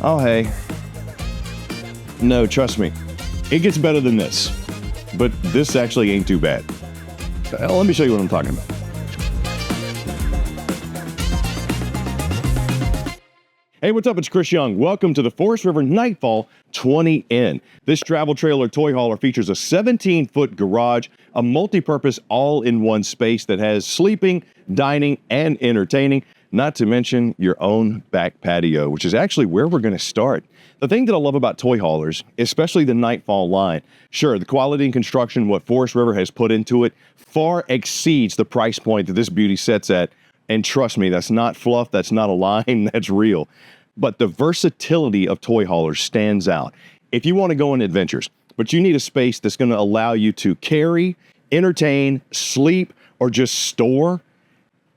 Oh, hey. No, trust me. It gets better than this. But this actually ain't too bad. Let me show you what I'm talking about. Hey, what's up? It's Chris Young. Welcome to the Forest River Nightfall 20N. This travel trailer toy hauler features a 17-foot garage, a multi-purpose all-in-one space that has sleeping, dining, and entertaining, not to mention your own back patio, which is actually where we're going to start. The thing that I love about toy haulers, especially the Nightfall line, sure, the quality and construction, what Forest River has put into it, far exceeds the price point that this beauty sets at. And trust me, that's not fluff, that's not a line, that's real. But the versatility of toy haulers stands out. If you want to go on adventures, but you need a space that's going to allow you to carry, entertain, sleep, or just store,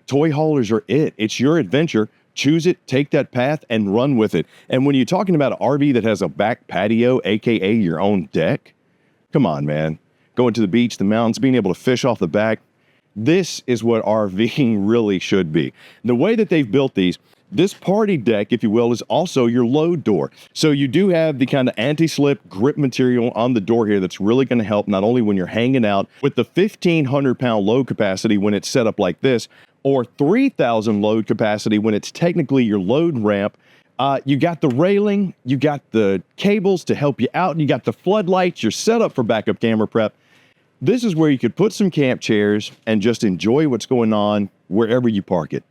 toy haulers are it. It's your adventure. Choose it, take that path, and run with it. And when you're talking about an RV that has a back patio, aka your own deck, come on, man. Going to the beach, the mountains, being able to fish off the back, this is what RVing really should be. The way that they've built these, this party deck, if you will, is also your load door. So you do have the kind of anti-slip grip material on the door here that's really going to help not only when you're hanging out with the 1,500-pound load capacity when it's set up like this, or 3,000 load capacity when it's technically your load ramp. You got the railing, you got the cables to help you out, and you got the floodlights, you're set up for backup camera prep. This is where you could put some camp chairs and just enjoy what's going on wherever you park it.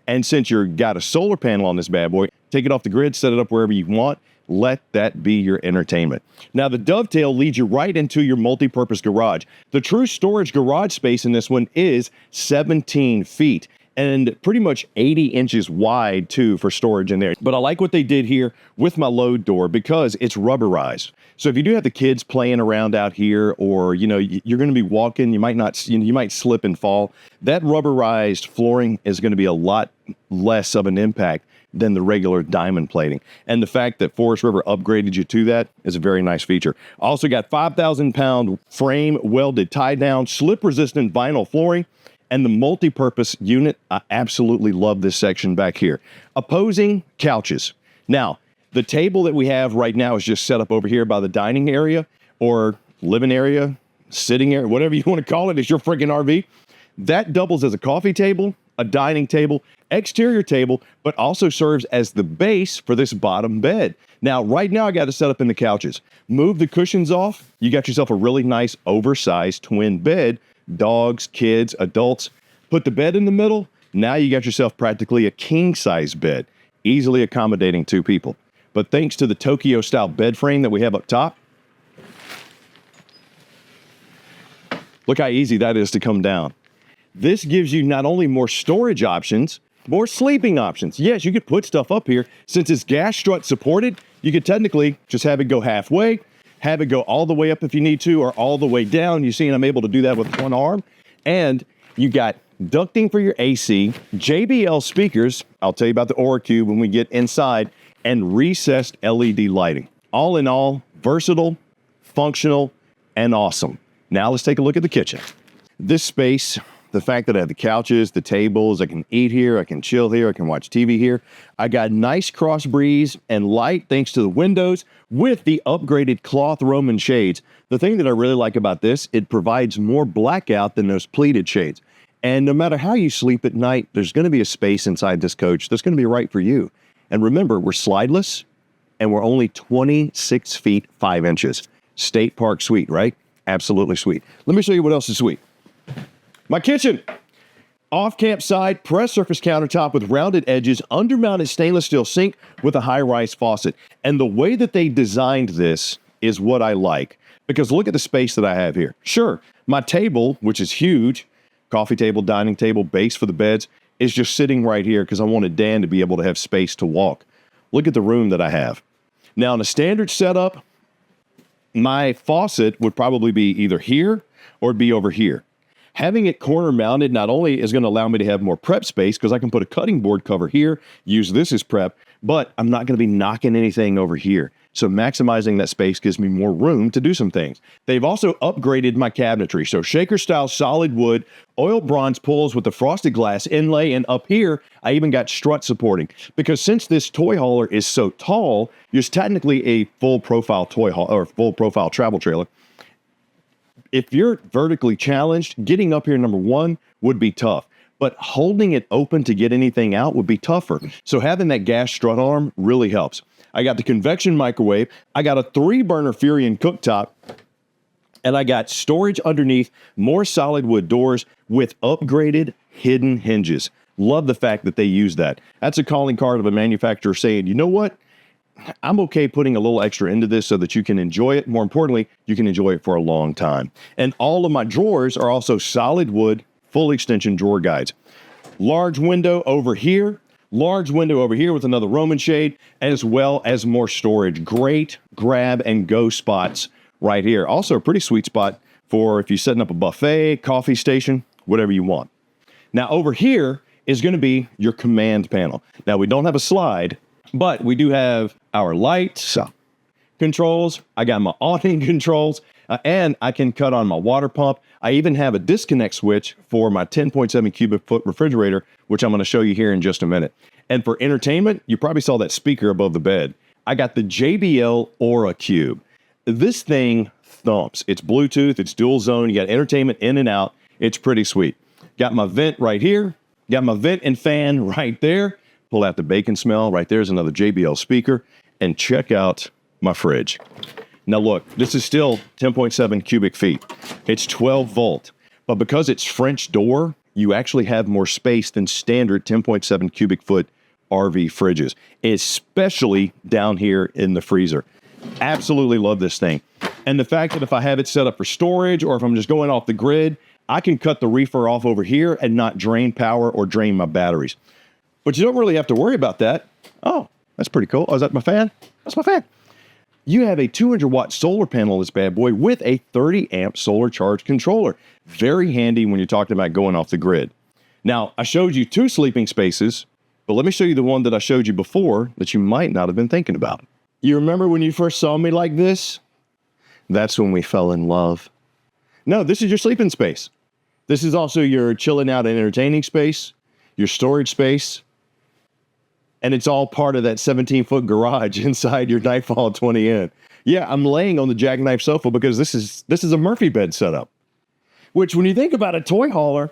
And since you've got a solar panel on this bad boy, take it off the grid, set it up wherever you want. Let that be your entertainment. Now, the dovetail leads you right into your multi-purpose garage. The true storage garage space in this one is 17 feet and pretty much 80 inches wide, too, for storage in there. But I like what they did here with my load door because it's rubberized. So if you do have the kids playing around out here, or, you know, you're going to be walking, you might slip and fall, that rubberized flooring is going to be a lot less of an impact than the regular diamond plating. And the fact that Forest River upgraded you to that is a very nice feature. Also got 5,000-pound frame welded tie-down, slip-resistant vinyl flooring, and the multi-purpose unit. I absolutely love this section back here. Opposing couches. Now, the table that we have right now is just set up over here by the dining area or living area, sitting area, whatever you want to call it. It's your freaking RV. That doubles as a coffee table, a dining table, exterior table, but also serves as the base for this bottom bed. Now, right now, I got it set up in the couches. Move the cushions off. You got yourself a really nice oversized twin bed. Dogs, kids, adults. Put the bed in the middle. Now you got yourself practically a king-size bed, easily accommodating two people. But thanks to the Tokyo-style bed frame that we have up top, look how easy that is to come down. This gives you not only more storage options, more sleeping options. Yes, you could put stuff up here. Since it's gas strut supported, you could technically just have it go halfway, have it go all the way up if you need to, or all the way down. You see, I'm able to do that with one arm. And you got ducting for your AC, JBL speakers. I'll tell you about the Aura Cube when we get inside, and recessed LED lighting. All in all, versatile, functional, and awesome. Now let's take a look at the kitchen. This space, the fact that I have the couches, the tables, I can eat here, I can chill here, I can watch TV here. I got nice cross breeze and light thanks to the windows with the upgraded cloth Roman shades. The thing that I really like about this, it provides more blackout than those pleated shades. And no matter how you sleep at night, there's going to be a space inside this coach that's going to be right for you. And remember, we're slideless and we're only 26 feet 5 inches. State Park suite, right? Absolutely sweet. Let me show you what else is sweet. My kitchen. Off-camp side, pressed surface countertop with rounded edges, undermounted stainless steel sink with a high-rise faucet. And the way that they designed this is what I like. Because look at the space that I have here. Sure, my table, which is huge, coffee table, dining table, base for the beds, is just sitting right here because I wanted Dan to be able to have space to walk. Look at the room that I have. Now, in a standard setup, my faucet would probably be either here or it'd be over here. Having it corner mounted not only is going to allow me to have more prep space because I can put a cutting board cover here, use this as prep, but I'm not going to be knocking anything over here. So maximizing that space gives me more room to do some things. They've also upgraded my cabinetry. So shaker style solid wood, oil bronze pulls with the frosted glass inlay. And up here, I even got strut supporting, because since this toy hauler is so tall, there's technically a full profile toy haul or full profile travel trailer. If you're vertically challenged, getting up here, number one, would be tough. But holding it open to get anything out would be tougher. So having that gas strut arm really helps. I got the convection microwave. I got a 3-burner Furion cooktop. And I got storage underneath, more solid wood doors with upgraded hidden hinges. Love the fact that they use that. That's a calling card of a manufacturer saying, you know what? I'm okay putting a little extra into this so that you can enjoy it. More importantly, you can enjoy it for a long time. And all of my drawers are also solid wood, full extension drawer guides. Large window over here with another Roman shade, as well as more storage. Great grab and go spots right here. Also a pretty sweet spot for if you're setting up a buffet, coffee station, whatever you want. Now over here is going to be your command panel. Now we don't have a slide, but we do have our lights controls. I got my awning controls, and I can cut on my water pump. I even have a disconnect switch for my 10.7 cubic foot refrigerator, which I'm going to show you here in just a minute. And for entertainment, you probably saw that speaker above the bed. I got the JBL Aura Cube. This thing thumps. It's Bluetooth, it's dual zone. You got entertainment in and out. It's pretty sweet. Got my vent right here. Got my vent and fan right there. Pull out the bacon smell. Right there's another JBL speaker. And check out my fridge. Now look, this is still 10.7 cubic feet. It's 12 volt. But because it's French door, you actually have more space than standard 10.7 cubic foot RV fridges, especially down here in the freezer. Absolutely love this thing. And the fact that if I have it set up for storage or if I'm just going off the grid, I can cut the reefer off over here and not drain power or drain my batteries. But you don't really have to worry about that. Oh, that's pretty cool. Oh, is that my fan? That's my fan. You have a 200-watt solar panel on this bad boy with a 30-amp solar charge controller. Very handy when you're talking about going off the grid. Now, I showed you 2 sleeping spaces, but let me show you the one that I showed you before that you might not have been thinking about. You remember when you first saw me like this? That's when we fell in love. No, this is your sleeping space. This is also your chilling out and entertaining space, your storage space, and it's all part of that 17-foot garage inside your Nightfall 20N. Yeah, I'm laying on the jackknife sofa because this is a Murphy bed setup, which when you think about a toy hauler,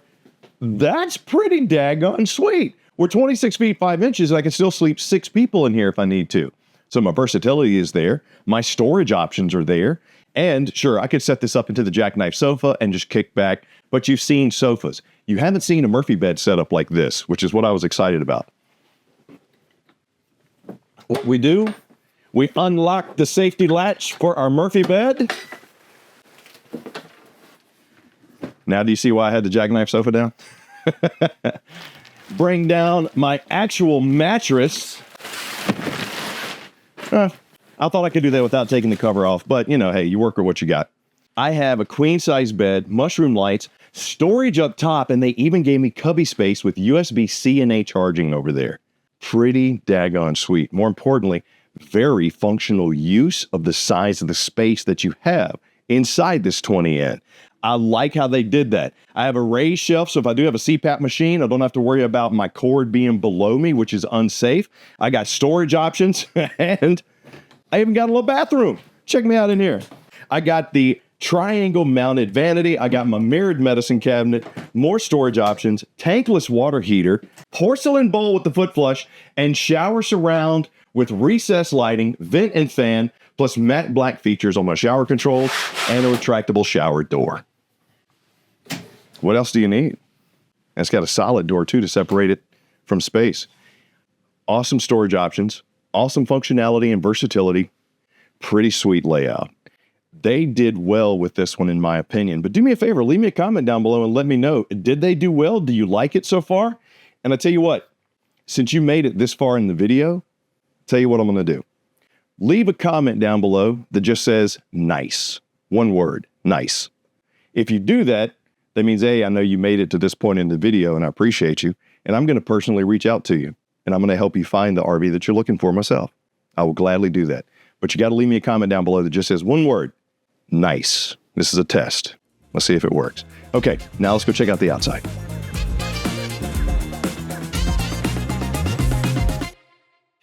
that's pretty daggone sweet. We're 26 feet 5 inches, and I can still sleep 6 people in here if I need to. So my versatility is there. My storage options are there. And sure, I could set this up into the jackknife sofa and just kick back, but you've seen sofas. You haven't seen a Murphy bed setup like this, which is what I was excited about. What we do, we unlock the safety latch for our Murphy bed. Now do you see why I had the jackknife sofa down? Bring down my actual mattress. I thought I could do that without taking the cover off, but you know, hey, you work with what you got. I have a queen size bed, mushroom lights, storage up top, and they even gave me cubby space with USB-C and A charging over there. Pretty daggone sweet. More importantly, very functional use of the size of the space that you have inside this 20N. I like how they did that. I have a raised shelf, so if I do have a CPAP machine, I don't have to worry about my cord being below me, which is unsafe. I got storage options, and I even got a little bathroom. Check me out in here. I got the triangle mounted vanity. I got my mirrored medicine cabinet, more storage options, tankless water heater, porcelain bowl with the foot flush, and shower surround with recessed lighting, vent and fan, plus matte black features on my shower controls and a retractable shower door. What else do you need? And it's got a solid door too to separate it from space. Awesome storage options, awesome functionality and versatility, pretty sweet layout. They did well with this one, in my opinion. But do me a favor, leave me a comment down below and let me know, did they do well? Do you like it so far? And I tell you what, since you made it this far in the video, I'll tell you what I'm going to do. Leave a comment down below that just says nice. One word, nice. If you do that, that means, A, I know you made it to this point in the video and I appreciate you. And I'm going to personally reach out to you and I'm going to help you find the RV that you're looking for myself. I will gladly do that. But you got to leave me a comment down below that just says one word, nice. This is a test. Let's see if it works. Okay, now let's go check out the outside.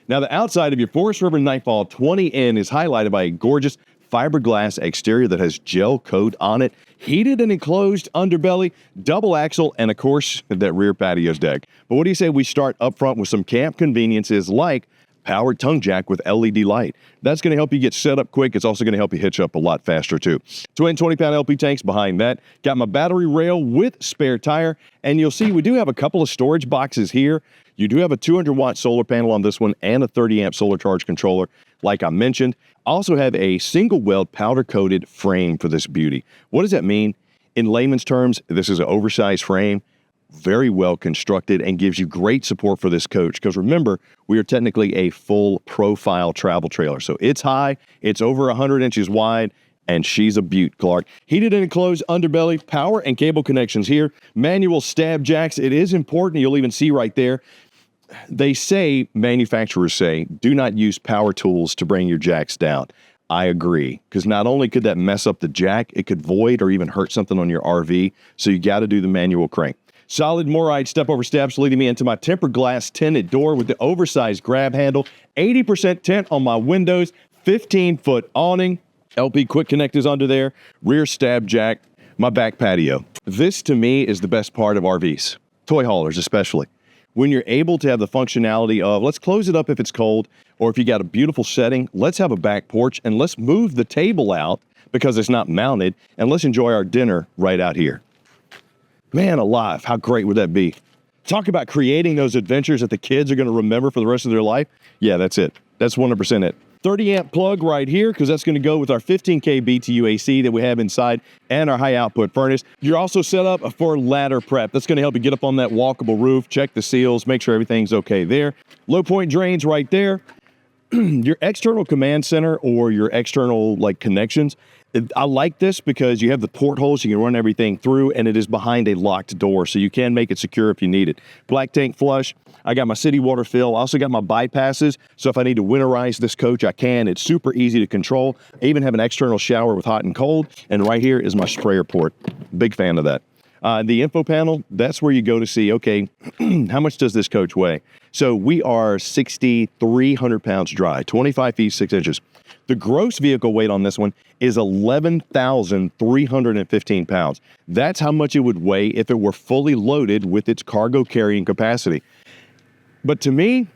Now, the outside of your Forest River Nightfall 20N is highlighted by a gorgeous fiberglass exterior that has gel coat on it, heated and enclosed underbelly, double axle, and of course, that rear patio deck. But what do you say we start up front with some camp conveniences like powered tongue jack with LED light. That's going to help you get set up quick. It's also going to help you hitch up a lot faster too. Twin 20-pound LP tanks behind that. Got my battery rail with spare tire. And you'll see we do have a couple of storage boxes here. You do have a 200-watt solar panel on this one and a 30-amp solar charge controller, like I mentioned. Also have a single weld powder-coated frame for this beauty. What does that mean? In layman's terms, this is an oversized frame, very well constructed, and gives you great support for this coach. Because remember, we are technically a full profile travel trailer. So it's high, it's over 100 inches wide, and she's a beaut, Clark. Heated and enclosed underbelly, power and cable connections here, manual stab jacks. It is important, you'll even see right there. They say, manufacturers say, do not use power tools to bring your jacks down. I agree, because not only could that mess up the jack, it could void or even hurt something on your RV, so you got to do the manual crank. Solid Moride step-over steps leading me into my tempered glass tinted door with the oversized grab handle, 80% tint on my windows, 15-foot awning, LP quick connectors under there, rear stab jack, my back patio. This, to me, is the best part of RVs, toy haulers especially. When you're able to have the functionality of, let's close it up if it's cold, or if you got a beautiful setting, let's have a back porch, and let's move the table out because it's not mounted, and let's enjoy our dinner right out here. Man alive, how great would that be? Talk about creating those adventures that the kids are going to remember for the rest of their life. Yeah, that's it. That's 100% it. 30-amp plug right here, because that's going to go with our 15K BTU AC that we have inside and our high-output furnace. You're also set up for ladder prep. That's going to help you get up on that walkable roof, check the seals, make sure everything's okay there. Low point drains right there. Your external command center or your external connections, I like this because you have the portholes, you can run everything through, and it is behind a locked door, so you can make it secure if you need it. Black tank flush. I got my city water fill. I also got my bypasses, so if I need to winterize this coach, I can. It's super easy to control. I even have an external shower with hot and cold, and right here is my sprayer port. Big fan of that. The info panel, that's where you go to see, okay, how much does this coach weigh? So we are 6,300 pounds dry, 25 feet 6 inches. The gross vehicle weight on this one is 11,315 pounds. That's how much it would weigh if it were fully loaded with its cargo carrying capacity. But to me,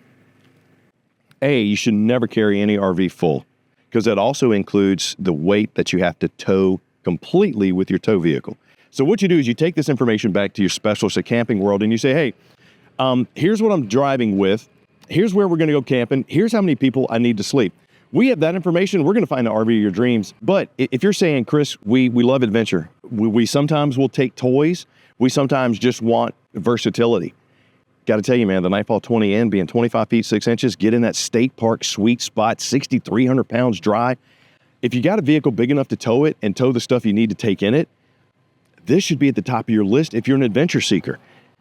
you should never carry any RV full, because that also includes the weight that you have to tow completely with your tow vehicle. So what you do is you take this information back to your specialist at Camping World and you say, hey, here's what I'm driving with. Here's where we're going to go camping. Here's how many people I need to sleep. We have that information. We're going to find the RV of your dreams. But if you're saying, Chris, we love adventure. We sometimes will take toys. We sometimes just want versatility. Got to tell you, man, the Nightfall 20N being 25 feet 6 inches, get in that state park sweet spot, 6,300 pounds dry. If you got a vehicle big enough to tow it and tow the stuff you need to take in it, this should be at the top of your list if you're an adventure seeker.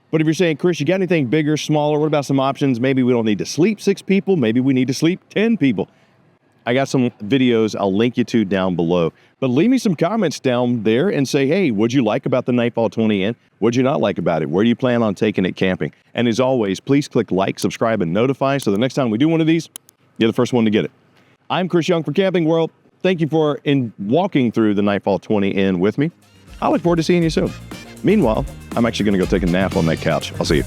But if you're saying, Chris, you got anything bigger, smaller? What about some options? Maybe we don't need to sleep 6 people. Maybe we need to sleep 10 people. I got some videos I'll link you to down below. But leave me some comments down there and say, hey, what'd you like about the Nightfall 20N? What'd you not like about it? Where do you plan on taking it camping? And as always, please click like, subscribe, and notify so the next time we do one of these, you're the first one to get it. I'm Chris Young for Camping World. Thank you for walking through the Nightfall 20N with me. I look forward to seeing you soon. Meanwhile, I'm actually going to go take a nap on that couch. I'll see you.